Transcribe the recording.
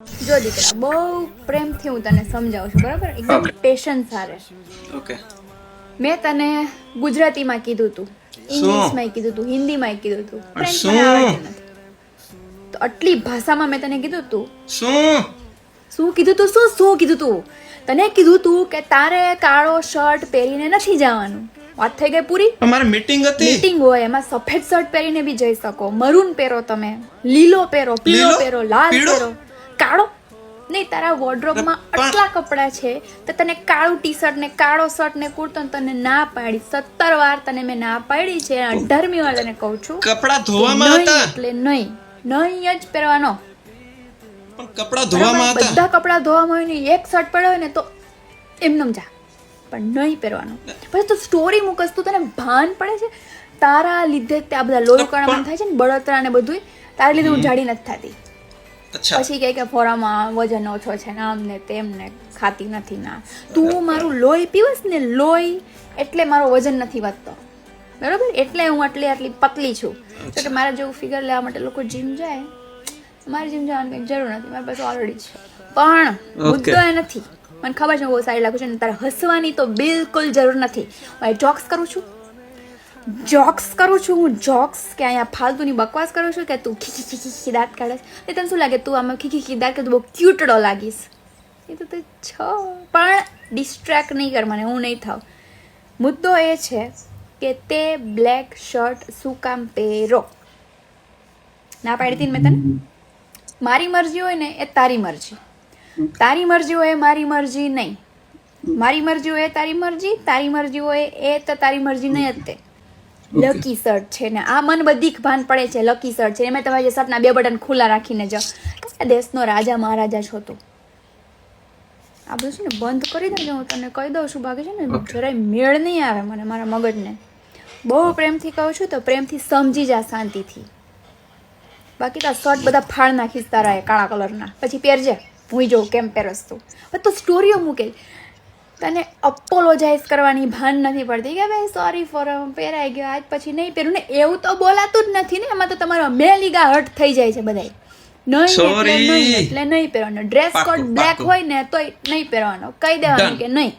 જો દીકરા, બહુ પ્રેમથી હું તને સમજાવું છું, બરાબર? એકદમ પેશન્સ હારે. ઓકે. મેં તને ગુજરાતીમાં કીધું તું, ઇંગ્લિશમાં કીધું તું, હિન્દીમાં કીધું તું, ફ્રેન્ચમાં આવડતું નથી. તો આટલી ભાષામાં મેં તને કીધું તું. શું કીધું તું? શું કીધું તું? તને કીધું તું કે તારે કાળો શર્ટ પહેરીને નથી જવાનું. વાત થઈ ગઈ પૂરી. અમારે મીટિંગ હતી. મીટિંગ હોય એમાં સફેદ શર્ટ પહેરીને બી જઈ શકો, મરૂન પહેરો, તમે લીલો પહેરો, પીળો પહેરો, લાલ પહેરો, કાળો નહીં. તારા વોર્ડરોબમાં આટલા કપડાં છે તો તને કાળું ટી શર્ટ ને કાળો શર્ટ ને કુર્તો તને ના પાડી 17 વાર તને મેં ના પાડી છે. 18મી વાર તને કહું છું કપડા ધોવામાં હતા એટલે નહીં જ પહેરવાનો. પણ કપડા ધોવામાં હતા. બધા કપડા ધોવામાં હોય ને એક શર્ટ પડ્યો હોય ને તો એમનેમ જા, પણ નહીં પહેરવાનું. પછી તું સ્ટોરી મૂકસ, તું તને ભાન પડે છે તારા લીધે ત્યાં બધા લોહી કણમાં થાય છે ને બળતરા ને બધું, તારા લીધે હું જાડી નથી થતી. પછી કહે કે ફોરામાં વજન ઓછો છે ને આમ ને તેમ ને ખાતી નથી ના. તું મારું લોહી પીવસ ને, લોહી એટલે મારો વજન નથી વધતો, બરાબર? એટલે હું આટલી પતલી છું. તો કે મારા જેવું ફિગર લેવા માટે લોકો જીમ જાય. મારે જીમ જવાની કંઈ જરૂર નથી, મારી પાસે ઓલરેડી છે. પણ મુદ્દો એ નથી. મને ખબર છે હું બહુ સારી લાગુ છું ને તારે હસવાની તો બિલકુલ જરૂર નથી. હું જોક્સ કરું છું હું જોક્સ કે અહીંયા ફાલતુની બકવાસ કરું છું કે તું ખીખી દાંત કાઢે છે. તને શું લાગે તું આમાં ખીખી દાંત કે તું બહુ ક્યુટડો લાગીશ? એ તો તું છો, પણ ડિસ્ટ્રેક્ટ નહીં કર મને, હું નહીં થાવ. મુદ્દો એ છે કે તે બ્લેક શર્ટ શું કામ પહેરો? ના પાડી હતી ને મેં તને. મારી મરજી હોય ને એ તારી મરજી, તારી મરજી હોય એ મારી મરજી નહીં, મારી મરજી હોય એ તારી મરજી, તારી મરજી હોય એ તો તારી મરજી નહીં જ. તે લકી શર્ટ છે ને આ મને બધી ભાન પડે છે. લકી શર્ટ છે એમાં તમારે શર્ટના 2 બટન ખુલ્લા રાખીને જાઓ. દેશનો રાજા મહારાજા છો તું. આ બધું છે ને બંધ કરી દેજો. હું તને કહી દઉં છું, બાકી છે ને જરાય મેળ નહીં આવે મને મારા મગજને. બહુ પ્રેમથી કહું છું તો પ્રેમથી સમજી જા શાંતિથી. બાકી તો શર્ટ બધા ફાળ નાખીશ તારા એ કાળા કલરના. પછી પહેરજે, હું જોઉં કેમ પહેરસ તું. તો સ્ટોરીઓ મૂકે. તને અપોલોજાઇઝ કરવાની ભાન નથી પડતી કે ભાઈ સોરી ફોર પહેરાઈ ગયો આજ પછી નહીં પહેરું ને. એવું તો બોલાતું જ નથી ને. એમાં તો તમારો મેલીગા હર્ટ થઈ જાય છે બધાય. નહીં એટલે નહીં પહેરવાનો. ડ્રેસ કોડ બ્લેક હોય ને તોય નહીં પહેરવાનો, કહી દેવાનું કે નહીં.